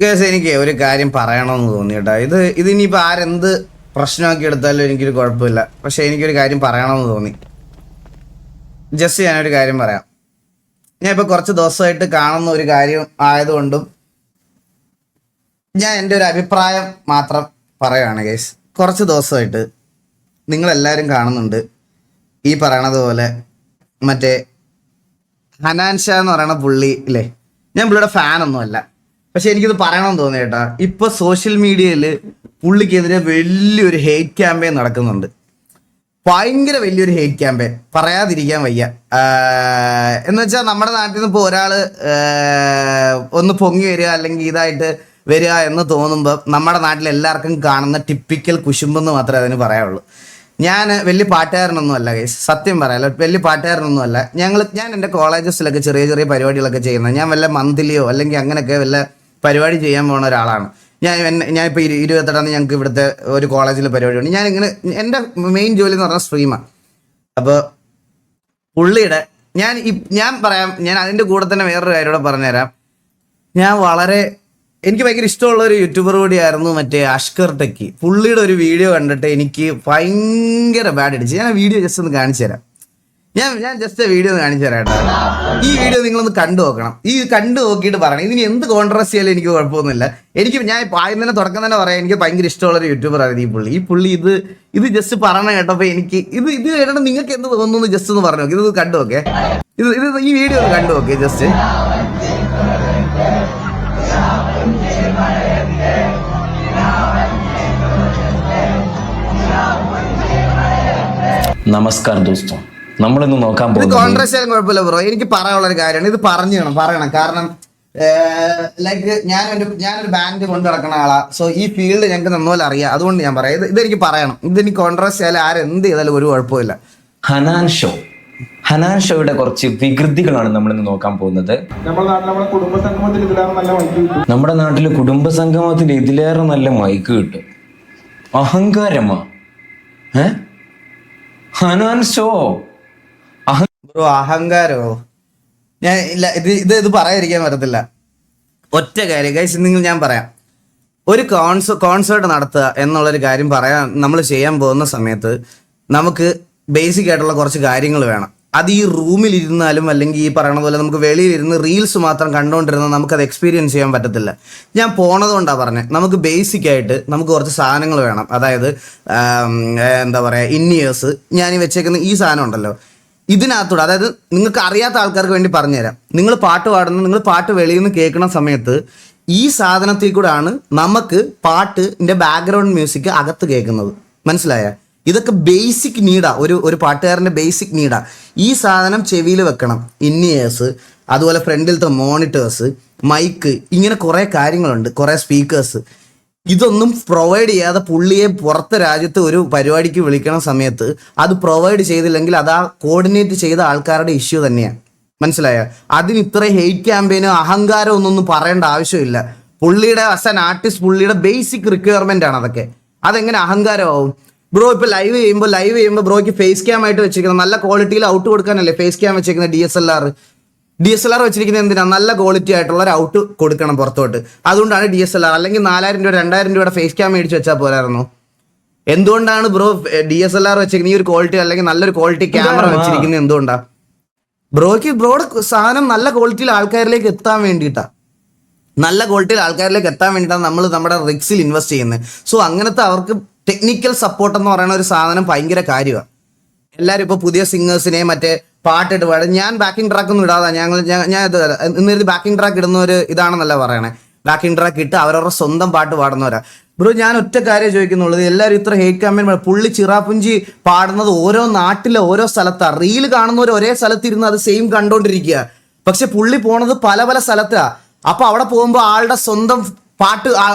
Case എനിക്ക് ഒരു കാര്യം പറയണമെന്ന് തോന്നി കേട്ടോ. ഇതിനിപ്പോൾ ആരെന്ത് പ്രശ്നമാക്കി എടുത്താലും എനിക്കൊരു കുഴപ്പമില്ല. പക്ഷെ എനിക്കൊരു കാര്യം പറയണമെന്ന് തോന്നി. ജസ്റ്റ് ഞാനൊരു കാര്യം പറയാം. ഞാൻ ഇപ്പോൾ കുറച്ച് ദിവസമായിട്ട് കാണുന്ന ഒരു കാര്യം ആയതുകൊണ്ടും ഞാൻ എൻ്റെ ഒരു അഭിപ്രായം മാത്രം പറയുകയാണ് കേസ്. കുറച്ച് ദിവസമായിട്ട് നിങ്ങളെല്ലാവരും കാണുന്നുണ്ട് ഈ പറയണത് പോലെ മറ്റേ ഹനാൻ ഷാ എന്ന് പറയുന്ന പുള്ളി ഇല്ലേ. ഞാൻ പുള്ളിയുടെ ഫാനൊന്നുമല്ല, പക്ഷെ എനിക്കിത് പറയണമെന്ന് തോന്നി കേട്ടാ. ഇപ്പൊ സോഷ്യൽ മീഡിയയിൽ പുള്ളിക്കെതിരെ വലിയൊരു ഹെയ്റ്റ് ക്യാമ്പയിൻ നടക്കുന്നുണ്ട്. ഭയങ്കര വലിയൊരു ഹെയ്റ്റ് ക്യാമ്പയിൻ, പറയാതിരിക്കാൻ വയ്യ. എന്ന് വെച്ചാൽ നമ്മുടെ നാട്ടിൽ നിന്ന് ഇപ്പോൾ ഒരാള് ഒന്ന് പൊങ്ങി വരിക അല്ലെങ്കിൽ ഇതായിട്ട് വരിക എന്ന് തോന്നുമ്പോൾ നമ്മുടെ നാട്ടിൽ എല്ലാവർക്കും കാണുന്ന ടിപ്പിക്കൽ കുശുമ്പെന്ന് മാത്രമേ അതിന് പറയാനുള്ളൂ. ഞാൻ വലിയ പാട്ടുകാരനൊന്നും അല്ല ഗൈസ്, സത്യം പറയാലോ, വലിയ പാട്ടുകാരനൊന്നും അല്ല. ഞാൻ എൻ്റെ കോളേജസിലൊക്കെ ചെറിയ ചെറിയ പരിപാടികളൊക്കെ ചെയ്യുന്നത്. ഞാൻ വല്ല മന്ത്ലിയോ അല്ലെങ്കിൽ അങ്ങനെയൊക്കെ വല്ല പരിപാടി ചെയ്യാൻ പോകുന്ന ഒരാളാണ്. ഞാനിപ്പോൾ 28 ഞങ്ങൾക്ക് ഇവിടുത്തെ ഒരു കോളേജിൽ പരിപാടി ഉണ്ട്. ഞാനിങ്ങനെ എൻ്റെ മെയിൻ ജോലി എന്ന് പറഞ്ഞാൽ സ്ട്രീമാണ്. അപ്പോൾ പുള്ളിയുടെ ഞാൻ പറയാം, ഞാൻ അതിൻ്റെ കൂടെ തന്നെ വേറൊരു കാര്യം കൂടെ പറഞ്ഞുതരാം. എനിക്ക് ഭയങ്കര ഇഷ്ടമുള്ള ഒരു യൂട്യൂബർ കൂടിയായിരുന്നു മറ്റേ അഷ്കർ ടെക്കി. പുള്ളിയുടെ ഒരു വീഡിയോ കണ്ടിട്ട് എനിക്ക് ഭയങ്കര ബാഡ് അടിച്ചു. ഞാൻ ആ വീഡിയോ ജസ്റ്റ് ഒന്ന് കാണിച്ചു തരാം. ഞാൻ ജസ്റ്റ് വീഡിയോ ഒന്ന് കാണിച്ചു തരാം കേട്ടോ. ഈ വീഡിയോ നിങ്ങളൊന്ന് കണ്ടു നോക്കണം. കണ്ടു നോക്കിയിട്ട് പറയണം. ഇതിന് എന്ത് കോൺട്രവേഴ്സി ആയാലും എനിക്ക് കുഴപ്പമൊന്നുമില്ല. ഞാൻ ആദ്യം തന്നെ തുടക്കം തന്നെ പറയാം, എനിക്ക് ഭയങ്കര ഇഷ്ടമുള്ളൊരു യൂട്യൂബർ ആയിരുന്നു ഈ പുള്ളി. ഇത് ജസ്റ്റ് പറയണം കേട്ടപ്പോൾ എനിക്ക് ഇത് കേട്ടിട്ട് നിങ്ങൾക്ക് എന്ത് തോന്നുന്നു ജസ്റ്റ് ഒന്ന് പറഞ്ഞു നോക്കി. ഇത് കണ്ടു നോക്കേ. ഈ വീഡിയോ ഒന്ന് കണ്ടു നോക്കേ ജസ്റ്റ്. നമസ്കാരം ദോസ്തോ, നമ്മളിന്ന് നോക്കാൻ പോകുന്നത് കോൺട്രവേഴ്സി ആയാലും കുഴപ്പമില്ല ബ്രോ. എനിക്ക് പറയാനുള്ള ഒരു കാര്യമാണ്, ഇത് പറയണം. കാരണം ലൈക്ക് ഞാനൊരു ബാൻഡ് കൊണ്ട് നടക്കുന്ന ആളാ. സോ ഈ ഫീൽഡ് ഞങ്ങൾക്ക് നന്നപോലെ അറിയാം. അതുകൊണ്ട് ഞാൻ പറയാം, ഇതെനിക്ക് പറയണം. ഇതെനിക്ക് കോൺട്രവേഴ്സി ആയാലും ആരെന്ത് ചെയ്താലും ഒരു കുഴപ്പമില്ല. ഹനാൻ ഷോയുടെ കുറച്ച് വികൃതികളാണ് നമ്മളിന്ന് നോക്കാൻ പോകുന്നത്. നമ്മുടെ നാട്ടില് കുടുംബസംഗമത്തിന് ഇതിലേറെ നല്ല മൈക്ക് കിട്ടും. അഹങ്കാരമാ ഹനാൻ ഷോ. ബ്രോ അഹങ്കാരോ? ഞാൻ ഇല്ല, ഇത് പറയാതിരിക്കാൻ പറ്റത്തില്ല. ഒറ്റ കാര്യം ഗൈസ്, ഞാൻ പറയാം. ഒരു കോൺസേർട്ട് നടത്തുക എന്നുള്ളൊരു കാര്യം നമ്മൾ ചെയ്യാൻ പോകുന്ന സമയത്ത് നമുക്ക് ബേസിക് ആയിട്ടുള്ള കുറച്ച് കാര്യങ്ങൾ വേണം. അത് ഈ റൂമിലിരുന്നാലും അല്ലെങ്കിൽ ഈ പറയണ പോലെ നമുക്ക് വെളിയിലിരുന്ന് റീൽസ് മാത്രം കണ്ടുകൊണ്ടിരുന്നാൽ നമുക്കത് എക്സ്പീരിയൻസ് ചെയ്യാൻ പറ്റത്തില്ല. ഞാൻ പോണത് കൊണ്ടാണ് പറഞ്ഞത്. നമുക്ക് ബേസിക് ആയിട്ട് നമുക്ക് കുറച്ച് സാധനങ്ങൾ വേണം. അതായത് എന്താ പറയുക, ഇന്നിയേഴ്സ്. ഞാൻ ഈ വെച്ചേക്കുന്ന ഈ സാധനം ഉണ്ടല്ലോ, ഇതിനകത്തൂടെ, അതായത് നിങ്ങൾക്ക് അറിയാത്ത ആൾക്കാർക്ക് വേണ്ടി പറഞ്ഞുതരാം. നിങ്ങൾ പാട്ട് വെളിയിൽ നിന്ന് കേൾക്കുന്ന സമയത്ത് ഈ സാധനത്തിൽ കൂടെയാണ് നമുക്ക് പാട്ടിൻ്റെ ബാക്ക്ഗ്രൗണ്ട് മ്യൂസിക് അകത്ത് കേൾക്കുന്നത്. മനസ്സിലായ? ഇതൊക്കെ ബേസിക് നീഡാ, ഒരു പാട്ടുകാരൻ്റെ ബേസിക് നീഡാ. ഈ സാധനം ചെവിയിൽ വെക്കണം. ഇന്നിയേഴ്സ്, അതുപോലെ ഫ്രണ്ടിലത്തെ മോണിറ്റേഴ്സ്, മൈക്ക്, ഇങ്ങനെ കുറേ കാര്യങ്ങളുണ്ട്, കുറേ സ്പീക്കേഴ്സ്. ഇതൊന്നും പ്രൊവൈഡ് ചെയ്യാതെ പുള്ളിയെ പുറത്തെ രാജ്യത്ത് ഒരു പരിപാടിക്ക് വിളിക്കണ സമയത്ത് അത് പ്രൊവൈഡ് ചെയ്തില്ലെങ്കിൽ അത് ആ കോർഡിനേറ്റ് ചെയ്ത ആൾക്കാരുടെ ഇഷ്യൂ തന്നെയാണ്. മനസ്സിലായ? അതിന് ഇത്ര ഹെയ്റ്റ് ക്യാമ്പയിനോ അഹങ്കാരം ഒന്നും പറയേണ്ട ആവശ്യമില്ല. പുള്ളിയുടെ ആസ് ആൻ ആർട്ടിസ്റ്റ് പുള്ളിയുടെ ബേസിക് റിക്വയർമെന്റ് ആണ് അതൊക്കെ. അതെങ്ങനെ അഹങ്കാരമാവും ബ്രോ? ഇപ്പൊ ലൈവ് ചെയ്യുമ്പോൾ ബ്രോയ്ക്ക് ഫേസ് ക്യാം ആയിട്ട് വെച്ചിരിക്കുന്നത് നല്ല ക്വാളിറ്റിയിൽ ഔട്ട് കൊടുക്കാനല്ലേ ഫേസ് ക്യാം വെച്ചിരിക്കുന്നത്. DSLR വെച്ചിരിക്കുന്നത് എന്തിനാ? നല്ല ക്വാളിറ്റി ആയിട്ടുള്ള ഒരു ഔട്ട് കൊടുക്കണം പുറത്തോട്ട്. അതുകൊണ്ടാണ് DSLR. അല്ലെങ്കിൽ 4000 രൂപ 2000 രൂപയുടെ ഫേസ് ക്യാം മേടിച്ച് വെച്ചാൽ പോരായിരുന്നു. എന്തുകൊണ്ടാണ് ബ്രോ DSLR വെച്ചിരിക്കുന്നത്? ഈ ഒരു ക്വാളിറ്റി അല്ലെങ്കിൽ നല്ലൊരു ക്വാളിറ്റി ക്യാമറ വെച്ചിരിക്കുന്നത് എന്തുകൊണ്ടാ? ബ്രോയുടെ സാധനം നല്ല ക്വാളിറ്റിയിൽ ആൾക്കാരിലേക്ക് എത്താൻ വേണ്ടിയിട്ടാണ്. നമ്മൾ നമ്മുടെ റിക്സിൽ ഇൻവെസ്റ്റ് ചെയ്യുന്നത്. സോ അങ്ങനത്തെ അവർക്ക് ടെക്നിക്കൽ സപ്പോർട്ട് എന്ന് പറയുന്ന ഒരു സാധനം ഭയങ്കര കാര്യമാണ്. എല്ലാവരും ഇപ്പോൾ പുതിയ സിംഗേഴ്സിനെ മറ്റേ പാട്ടിട്ട് പാടും. ഞാൻ ബാക്കിംഗ് ട്രാക്ക് ഒന്നും ഇടാതെ ഞാൻ ഇന്നൊരു ബാക്കിംഗ് ട്രാക്ക് ഇടുന്ന ഒരു ഇതാണെന്നല്ല പറയണേ. ബാക്കിംഗ് ട്രാക്ക് ഇട്ട് അവരവരുടെ സ്വന്തം പാട്ട് പാടുന്നവരാ. ബ്രോ ഞാൻ ഒറ്റ കാര്യം ചോദിക്കുന്നുള്ളത്, എല്ലാവരും ഇത്ര ഹെയ്റ്റ് ക്യാമ്പയിൻ പുള്ളി ചിറാപ്പുഞ്ചി പാടുന്നത് ഓരോ നാട്ടിലെ ഓരോ സ്ഥലത്താണ്. റീൽ കാണുന്നവർ ഒരേ സ്ഥലത്തിരുന്ന് അത് സെയിം കണ്ടോണ്ടിരിക്കുക. പക്ഷെ പുള്ളി പോണത് പല പല സ്ഥലത്താ. അപ്പൊ അവിടെ പോകുമ്പോൾ ആളുടെ സ്വന്തം പാട്ട്,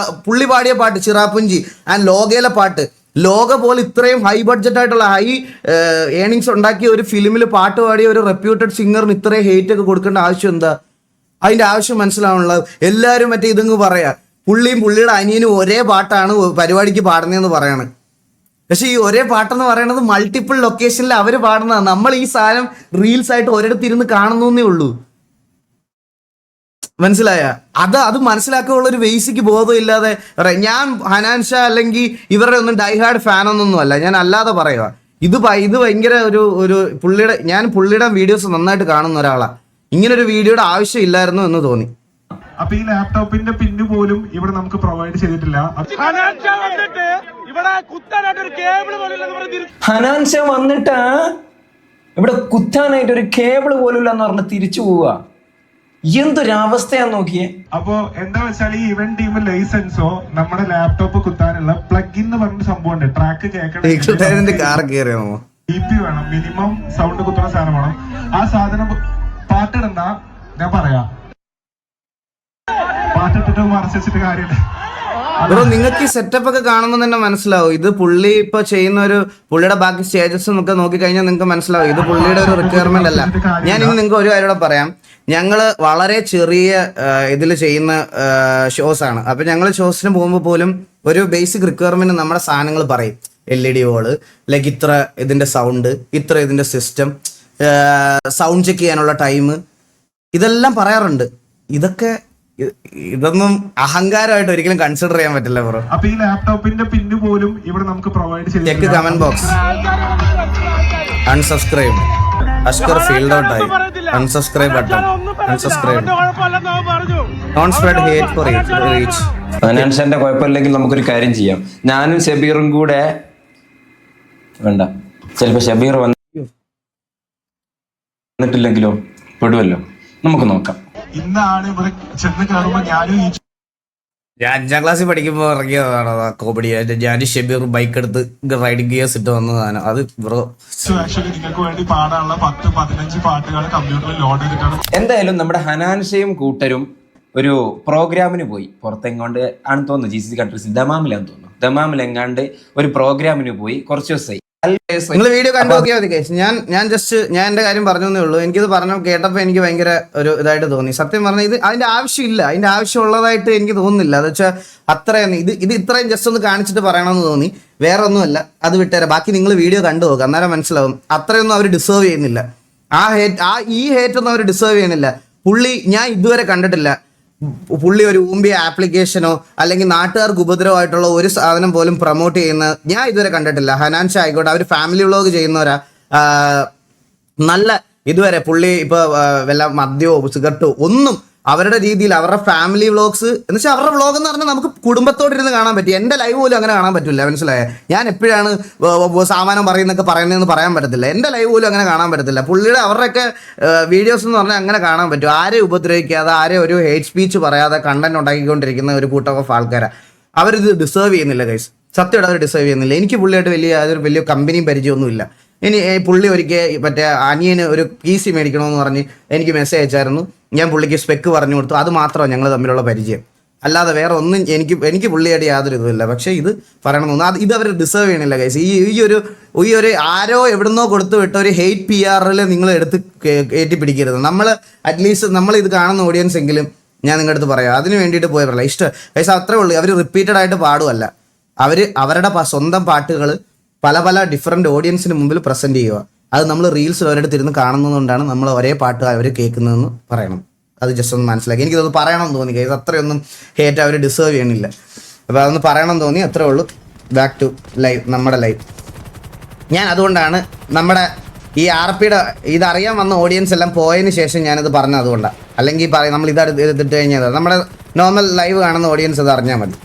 പുള്ളി പാടിയ പാട്ട് ചിറാപ്പുഞ്ചി ആൻഡ് ലോകയിലെ പാട്ട്, ലോക പോലെ ഇത്രയും ഹൈ ബഡ്ജറ്റ് ആയിട്ടുള്ള ഹൈ ഏണിങ്സ് ഉണ്ടാക്കിയ ഒരു ഫിലിമിൽ പാട്ട് പാടിയ ഒരു റെപ്യൂട്ടഡ് സിംഗറിന് ഇത്രയും ഹെയ്റ്റ് ഒക്കെ കൊടുക്കേണ്ട ആവശ്യം എന്താ? അതിന്റെ ആവശ്യം മനസ്സിലാവുള്ളത്. എല്ലാവരും മറ്റേ ഇതങ്ങ് പറയാ പുള്ളിയും പുള്ളിയുടെ അനിയനും ഒരേ പാട്ടാണ് പരിപാടിക്ക് പാടുന്നതെന്ന് പറയാണ്. പക്ഷെ ഈ ഒരേ പാട്ടെന്ന് പറയുന്നത് മൾട്ടിപ്പിൾ ലൊക്കേഷനിൽ അവർ പാടുന്നതാണ്. നമ്മൾ ഈ സാധനം റീൽസ് ആയിട്ട് ഒരിടത്തിരുന്ന് കാണുന്നേ ഉള്ളൂ. മനസ്സിലായ? അത് മനസ്സിലാക്കാനുള്ള ഒരു ബേസിക് ബോധം ഇല്ലാതെ ഞാൻ ഹനാൻ ഷാ അല്ലെങ്കിൽ ഇവരുടെ ഒന്നും ഡൈഹാർഡ് ഫാനൊന്നും അല്ല, ഞാൻ അല്ലാതെ പറയുക. ഇത് ഭയങ്കര ഒരു പുള്ളിയുടെ വീഡിയോസ് നന്നായിട്ട് കാണുന്ന ഒരാളാണ്. ഇങ്ങനെ ഒരു വീഡിയോയുടെ ആവശ്യം ഇല്ലായിരുന്നു എന്ന് തോന്നി. അപ്പൊ ഈ ലാപ്ടോപ്പിന്റെ പിന്ന് പോലും ഇവിടെ നമുക്ക് പ്രൊവൈഡ് ചെയ്തിട്ടില്ല. ഹനാൻ ഷാ വന്നിട്ട് ഇവിടെ കുത്താനായിട്ട് ഒരു കേബിൾ പോലും എന്ന് പറഞ്ഞ് തിരിച്ചു പോവുക. എന്തൊരവസ്ഥയാന്ന് നോക്കിയേ. അപ്പോ എന്താ വെച്ചാൽ ഈ ഇവന്റ് ടീം ലൈസൻസോ നമ്മുടെ ലാപ്ടോപ്പ് കുത്താനുള്ള പ്ലഗ് ഇൻ പറഞ്ഞ സംഭവം ഉണ്ട്. ട്രാക്ക് കേൾക്കണം, ഡിപി വേണം, മിനിമം സൗണ്ട് കുത്തുന്ന സാധനം വേണം. ആ സാധനം പാട്ടിടണ്ട, ഞാൻ പറയാം, പാട്ടിട്ടിട്ട് മറച്ചിട്ട് കാര്യമില്ല. ബ്രോ നിങ്ങൾക്ക് ഈ സെറ്റപ്പ് ഒക്കെ കാണുമ്പോൾ തന്നെ മനസ്സിലാവും ഇത് പുള്ളി ഇപ്പൊ ചെയ്യുന്ന പുള്ളിയുടെ ബാക്കി സ്റ്റേജസ് ഒക്കെ നോക്കിക്കഴിഞ്ഞാൽ നിങ്ങൾക്ക് മനസ്സിലാവും ഇത് പുള്ളിയുടെ ഒരു റിക്വയർമെന്റ് അല്ല. ഞാൻ ഇനി നിങ്ങൾക്ക് ഒരു കാര്യം കൂടെ പറയാം. ഞങ്ങള് വളരെ ചെറിയ ഇതിൽ ചെയ്യുന്ന ഷോസ് ആണ്. അപ്പൊ ഞങ്ങൾ ഷോസിന് പോകുമ്പോൾ പോലും ഒരു ബേസിക് റിക്വയർമെന്റ് നമ്മുടെ സാധനങ്ങൾ പറയും. LED വോള്, ലൈക്ക് ഇത്ര ഇതിന്റെ സൗണ്ട്, ഇത്ര ഇതിന്റെ സിസ്റ്റം, സൗണ്ട് ചെക്ക് ചെയ്യാനുള്ള ടൈം, ഇതെല്ലാം പറയാറുണ്ട്. ഇതൊന്നും അഹങ്കാരമായിട്ട് ഒരിക്കലും കൺസിഡർ ചെയ്യാൻ പറ്റില്ല ബ്രോ. അപ്പൊ ഈ ലാപ്ടോപ്പിന്റെ പിന്ന് പോലും ഇവിടെ നമുക്ക് provide check comment box. Unsubscribe Ashkar field out ആയി. Unsubscribe button unsubscribe. Don't spread hate for reach. ഹനാൻഷാന്റെ കുഴപ്പമില്ലെങ്കിൽ നമുക്കൊരു കാര്യം ചെയ്യാം. ഞാനും ഷബീറും കൂടെ വേണ്ട, ചിലപ്പോ ഷബീർ വന്നിട്ടില്ലെങ്കിലോ പെടുവല്ലോ, നമുക്ക് നോക്കാം. ഇന്നാണ് ഇവിടെ ചെന്ന് കയറുമ്പോ ഞാൻ 5ാം ക്ലാസ്സിൽ പഠിക്കുമ്പോൾ ഇറങ്ങിയതാണ് കോമഡി. ഞാൻ ഷെബീർ ബൈക്ക് എടുത്ത് റൈഡിംഗ് ഗിയേഴ്സ് ഇട്ട് വന്നതാണ് അത് ബ്രോ. ആക്ച്വലി നിങ്ങൾക്ക് വേണ്ടി പാടാനുള്ള 10-15 പാട്ടുകൾ കമ്പ്യൂട്ടറിൽ ലോഡ് ചെയ്തിട്ടാണ്. എന്തായാലും നമ്മുടെ ഹനാൻഷയും കൂട്ടരും ഒരു പ്രോഗ്രാമിന് പോയി. പുറത്തെങ്ങോണ്ട് ആണെന്ന് തോന്നുന്നു, GCC കൺട്രീസിൽ ദമാമിലാന്ന് തോന്നുന്നു. ദമാമിലെങ്ങാണ്ട് ഒരു പ്രോഗ്രാമിന് പോയി കുറച്ച് ദിവസമായി. നിങ്ങൾ വീഡിയോ കണ്ടു നോക്കിയാൽ മതി കേസ്. ഞാൻ എന്റെ കാര്യം പറഞ്ഞേ ഉള്ളൂ. എനിക്കിത് കേട്ടപ്പോൾ എനിക്ക് ഭയങ്കര ഒരു ഇതായിട്ട് തോന്നി. സത്യം പറഞ്ഞാൽ ഇത് അതിന്റെ ആവശ്യമില്ല, അതിന്റെ ആവശ്യമുള്ളതായിട്ട് എനിക്ക് തോന്നുന്നില്ല. അത് വെച്ചാൽ അത്രയും ഇത് ഇത്രയും ജസ്റ്റ് ഒന്ന് കാണിച്ചിട്ട് പറയണമെന്ന് തോന്നി, വേറെ ഒന്നുമല്ല. അത് വിട്ടുതരാം, ബാക്കി നിങ്ങൾ വീഡിയോ കണ്ടു നോക്കുക, അന്നേരം മനസ്സിലാവും. അത്രയൊന്നും അവർ ഡിസേർവ് ചെയ്യുന്നില്ല. ഈ ഹേറ്റ് ഒന്നും അവർ ഡിസേർവ് ചെയ്യുന്നില്ല. ഞാൻ ഇതുവരെ കണ്ടിട്ടില്ല പുള്ളി ഒരു ഊമ്പിയ ആപ്ലിക്കേഷനോ അല്ലെങ്കിൽ നാട്ടുകാർക്ക് ഉപദ്രവമായിട്ടുള്ള ഒരു സാധനം പോലും പ്രൊമോട്ട് ചെയ്യുന്ന ഞാൻ ഇതുവരെ കണ്ടിട്ടില്ല. ഹനാൻ ഷാ ആയിക്കോട്ടെ, അവർ ഫാമിലി വ്ളോഗ് ചെയ്യുന്നവരാ. നല്ല ഇതുവരെ പുള്ളി ഇപ്പൊ വല്ല മദ്യമോ സിഗരറ്റോ ഒന്നും അവരുടെ രീതിയിൽ അവരുടെ ഫാമിലി വ്ളോഗ്സ് എന്ന് വെച്ചാൽ അവരുടെ വ്ളോഗ് എന്ന് പറഞ്ഞാൽ നമുക്ക് കുടുംബത്തോടിരുന്ന് കാണാൻ പറ്റും. എൻ്റെ ലൈവ് പോലും അങ്ങനെ കാണാൻ പറ്റില്ല, മനസ്സിലായ? ഞാൻ എപ്പോഴാണ് സാമാനം പറയുന്നതെന്ന് പറയാൻ പറ്റത്തില്ല. എൻ്റെ ലൈവ് പോലും അങ്ങനെ കാണാൻ പറ്റത്തില്ല. പുള്ളിയുടെ അവരുടെയൊക്കെ വീഡിയോസ് എന്ന് പറഞ്ഞാൽ അങ്ങനെ കാണാൻ പറ്റും. ആരെയും ഉപദ്രവിക്കാതെ, ആരെയും ഒരു ഹേറ്റ് സ്പീച്ച് പറയാതെ കണ്ടന്റ് ഉണ്ടാക്കിക്കൊണ്ടിരിക്കുന്ന ഒരു കൂട്ടം ഓഫ് ആൾക്കാരാണ്. അവരിത് ഡിസേർവ് ചെയ്യുന്നില്ല ഗൈസ്, സത്യമായിട്ട് അവർ ഡിസേർവ് ചെയ്യുന്നില്ല. എനിക്ക് പുള്ളിയായിട്ട് വലിയ കമ്പനിയും പരിചയമൊന്നുമില്ല. ഇനി പുള്ളി ഒരിക്കൽ മറ്റേ അനിയന് ഒരു PC മേടിക്കണമെന്ന് പറഞ്ഞ് എനിക്ക് മെസ്സേജ് അയച്ചായിരുന്നു. ഞാൻ പുള്ളിക്ക് സ്പെക്ക് പറഞ്ഞു കൊടുത്തു. അത് മാത്രമാണ് ഞങ്ങൾ തമ്മിലുള്ള പരിചയം, അല്ലാതെ വേറെ ഒന്നും എനിക്ക് പുള്ളിയായിട്ട് യാതൊരു ഇതുമില്ല. പക്ഷേ ഇത് പറയണമെന്ന് ഇത് അവർ ഡിസേർവ് ചെയ്യണില്ല ഗൈസ്. ഈ ഒരു ആരോ എവിടുന്നോ കൊടുത്തു വിട്ട ഒരു ഹെയ്റ്റ് PR നിങ്ങൾ എടുത്ത് കയറ്റി പിടിക്കരുത്. അറ്റ്ലീസ്റ്റ് നമ്മൾ ഇത് കാണുന്ന ഓഡിയൻസ് എങ്കിലും ഞാൻ നിങ്ങളുടെ അടുത്ത് പറയാം, അതിന് വേണ്ടിയിട്ട് പോയി പറയില്ല. ഇഷ്ടം ഗൈസ്, അത്രേ ഉള്ളൂ. അവർ റിപ്പീറ്റഡ് ആയിട്ട് പാടുമല്ല, അവരുടെ സ്വന്തം പാട്ടുകൾ പല ഡിഫറെൻറ്റ് ഓഡിയൻസിന് മുമ്പിൽ പ്രസൻറ്റ് ചെയ്യുക. അത് നമ്മൾ റീൽസിൽ അവരുടെ ഇരുന്ന് കാണുന്നതുകൊണ്ടാണ് നമ്മൾ ഒരേ പാട്ട് അവർ കേൾക്കുന്നതെന്ന് പറയണം. അത് ജസ്റ്റ് ഒന്ന് മനസ്സിലാക്കി. എനിക്കത് പറയണമെന്ന് തോന്നി ഗൈസ്. അത്രയൊന്നും ഹേറ്റ് അവർ ഡിസേർവ് ചെയ്യണില്ല. അപ്പോൾ അതൊന്ന് പറയണമെന്ന് തോന്നി, അത്രേ ഉള്ളൂ. ബാക്ക് ടു ലൈവ്, നമ്മുടെ ലൈവ്. ഞാൻ അതുകൊണ്ടാണ് നമ്മുടെ ഈ RPയുടെ ഇതറിയാൻ വന്ന ഓഡിയൻസ് എല്ലാം പോയതിന് ശേഷം ഞാനത് പറഞ്ഞത് അതുകൊണ്ടാണ്. അല്ലെങ്കിൽ നമ്മൾ ഇതെടുത്തിട്ട് കഴിഞ്ഞാൽ നമ്മുടെ നോർമൽ ലൈവ് കാണുന്ന ഓഡിയൻസ് അത് അറിഞ്ഞാൽ മതി.